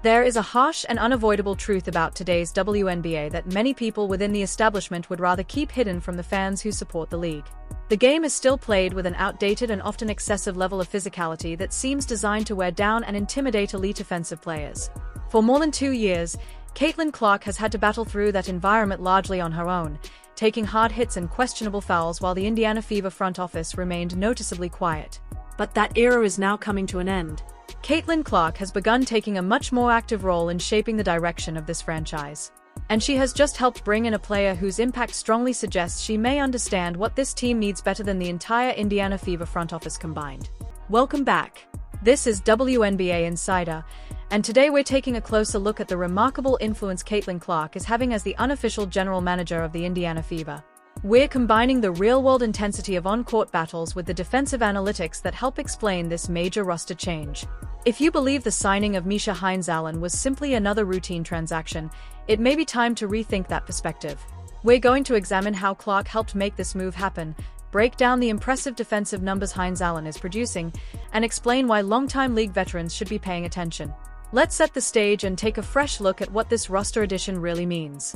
There is a harsh and unavoidable truth about today's WNBA that many people within the establishment would rather keep hidden from the fans who support the league. The game is still played with an outdated and often excessive level of physicality that seems designed to wear down and intimidate elite offensive players. For more than 2 years, Caitlin Clark has had to battle through that environment largely on her own, taking hard hits and questionable fouls while the Indiana Fever front office remained noticeably quiet. But that era is now coming to an end. Caitlin Clark has begun taking a much more active role in shaping the direction of this franchise. And she has just helped bring in a player whose impact strongly suggests she may understand what this team needs better than the entire Indiana Fever front office combined. Welcome back. This is WNBA Insider, and today we're taking a closer look at the remarkable influence Caitlin Clark is having as the unofficial general manager of the Indiana Fever. We're combining the real-world intensity of on-court battles with the defensive analytics that help explain this major roster change. If you believe the signing of Maisha Hines was simply another routine transaction, it may be time to rethink that perspective. We're going to examine how Clark helped make this move happen, break down the impressive defensive numbers Hines is producing, and explain why longtime league veterans should be paying attention. Let's set the stage and take a fresh look at what this roster addition really means.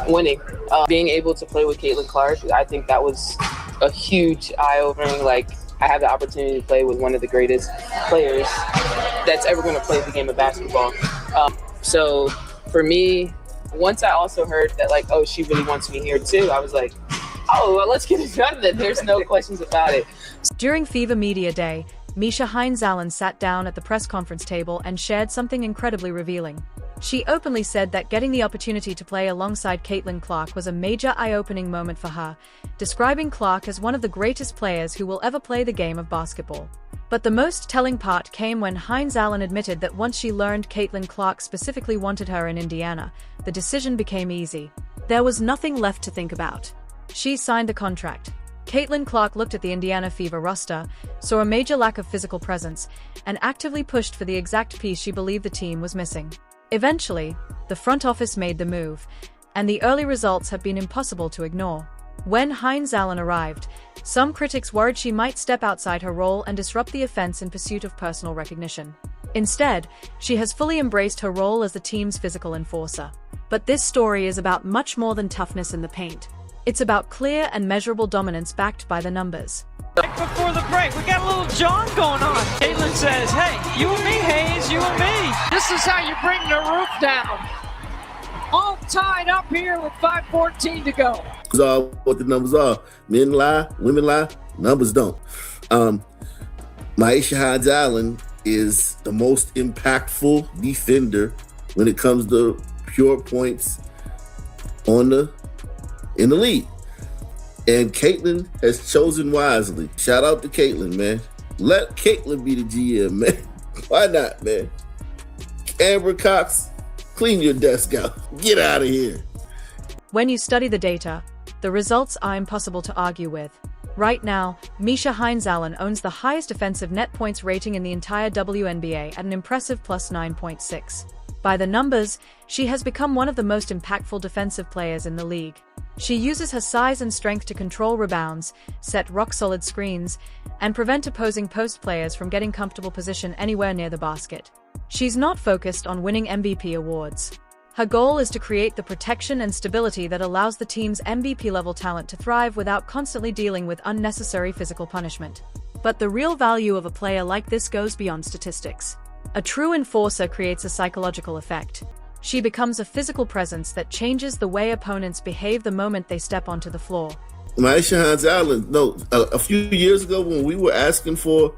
Winning. Being able to play with Caitlin Clark, I think that was a huge eye-opening. I have the opportunity to play with one of the greatest players that's ever going to play the game of basketball. So for me, once I also heard that, she really wants me here too, I was like, oh, well, let's get it done then. There's no questions about it. During Fever Media Day, Maisha Hines sat down at the press conference table and shared something incredibly revealing. She openly said that getting the opportunity to play alongside Caitlin Clark was a major eye-opening moment for her, describing Clark as one of the greatest players who will ever play the game of basketball. But the most telling part came when Hines admitted that once she learned Caitlin Clark specifically wanted her in Indiana, the decision became easy. There was nothing left to think about. She signed the contract. Caitlin Clark looked at the Indiana Fever roster, saw a major lack of physical presence, and actively pushed for the exact piece she believed the team was missing. Eventually, the front office made the move, and the early results have been impossible to ignore. When Hines arrived, some critics worried she might step outside her role and disrupt the offense in pursuit of personal recognition. Instead, she has fully embraced her role as the team's physical enforcer. But this story is about much more than toughness in the paint. It's about clear and measurable dominance backed by the numbers. Before the break, we got a little John going on. Caitlin says, hey, you and me, Hayes, you and me. This is how you bring the roof down. All tied up here with 5:14 to go. That's all what the numbers are. Men lie, women lie, numbers don't. Maisha Hines is the most impactful defender when it comes to pure points in the league. And Caitlin has chosen wisely. Shout out to Caitlin, man. Let Caitlin be the GM, man. Why not, man? Amber Cox, clean your desk out. Get out of here. When you study the data, the results are impossible to argue with. Right now, Maisha Hines owns the highest defensive net points rating in the entire WNBA at an impressive plus 9.6. By the numbers, she has become one of the most impactful defensive players in the league. She uses her size and strength to control rebounds, set rock-solid screens, and prevent opposing post players from getting comfortable position anywhere near the basket. She's not focused on winning MVP awards. Her goal is to create the protection and stability that allows the team's MVP-level talent to thrive without constantly dealing with unnecessary physical punishment. But the real value of a player like this goes beyond statistics. A true enforcer creates a psychological effect. She becomes a physical presence that changes the way opponents behave the moment they step onto the floor. Maisha Hines a few years ago when we were asking for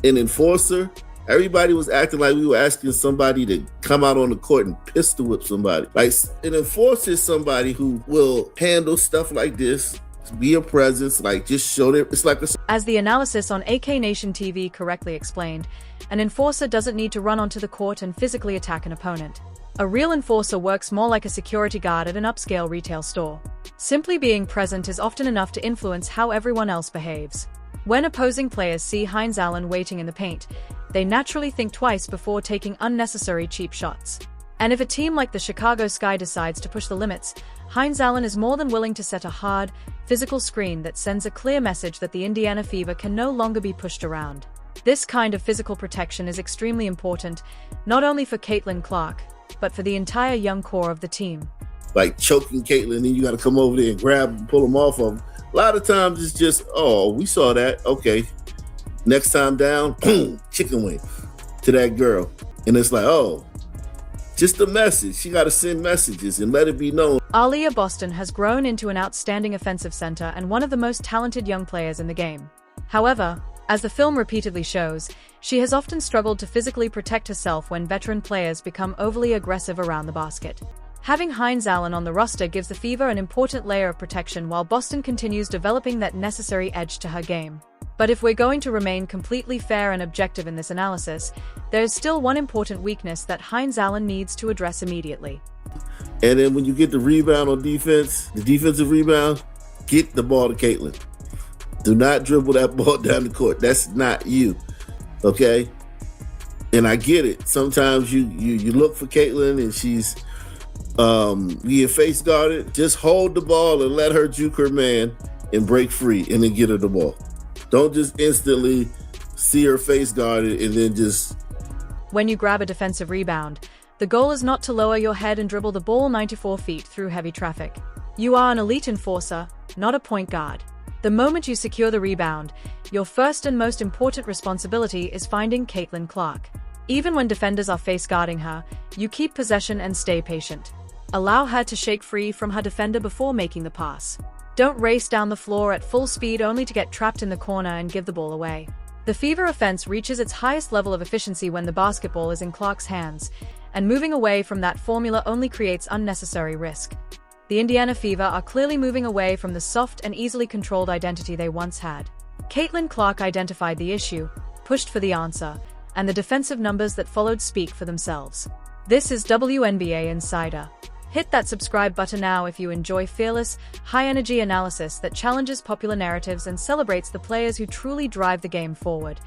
an enforcer, everybody was acting like we were asking somebody to come out on the court and pistol whip somebody. An enforcer is somebody who will handle stuff like this, be a presence, just show them. It's As the analysis on AK Nation TV correctly explained, an enforcer doesn't need to run onto the court and physically attack an opponent. A real enforcer works more like a security guard at an upscale retail store. Simply being present is often enough to influence how everyone else behaves. When opposing players see Hines waiting in the paint, they naturally think twice before taking unnecessary cheap shots. And if a team like the Chicago Sky decides to push the limits, Hines is more than willing to set a hard, physical screen that sends a clear message that the Indiana Fever can no longer be pushed around. This kind of physical protection is extremely important, not only for Caitlin Clark, but for the entire young core of the team. Like choking Caitlin, and you got to come over there and grab and pull them off of them. A lot of times it's just, oh, we saw that. Okay. Next time down, boom, chicken wing to that girl. And it's like, oh, just a message. She got to send messages and let it be known. Aaliyah Boston has grown into an outstanding offensive center and one of the most talented young players in the game. However, as the film repeatedly shows, she has often struggled to physically protect herself when veteran players become overly aggressive around the basket. Having Hines on the roster gives the Fever an important layer of protection while Boston continues developing that necessary edge to her game. But if we're going to remain completely fair and objective in this analysis, there's still one important weakness that Hines needs to address immediately. And then when you get the rebound on defense, the defensive rebound, get the ball to Caitlin. Do not dribble that ball down the court. That's not you, okay? And I get it. Sometimes you look for Caitlin and she's being face guarded. Just hold the ball and let her juke her man and break free and then get her the ball. Don't just instantly see her face guarded and then just... When you grab a defensive rebound, the goal is not to lower your head and dribble the ball 94 feet through heavy traffic. You are an elite enforcer, not a point guard. The moment you secure the rebound, your first and most important responsibility is finding Caitlin Clark. Even when defenders are face guarding her, you keep possession and stay patient. Allow her to shake free from her defender before making the pass. Don't race down the floor at full speed only to get trapped in the corner and give the ball away. The Fever offense reaches its highest level of efficiency when the basketball is in Clark's hands, and moving away from that formula only creates unnecessary risk. The Indiana Fever are clearly moving away from the soft and easily controlled identity they once had. Caitlin Clark identified the issue, pushed for the answer, and the defensive numbers that followed speak for themselves. This is WNBA Insider. Hit that subscribe button now if you enjoy fearless, high-energy analysis that challenges popular narratives and celebrates the players who truly drive the game forward.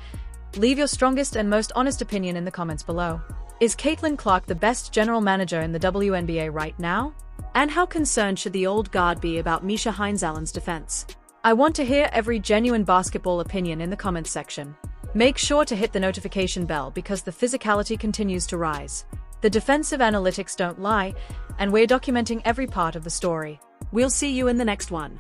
Leave your strongest and most honest opinion in the comments below. Is Caitlin Clark the best general manager in the WNBA right now? And how concerned should the old guard be about Maisha Hines' defense? I want to hear every genuine basketball opinion in the comments section. Make sure to hit the notification bell because the physicality continues to rise. The defensive analytics don't lie, and we're documenting every part of the story. We'll see you in the next one.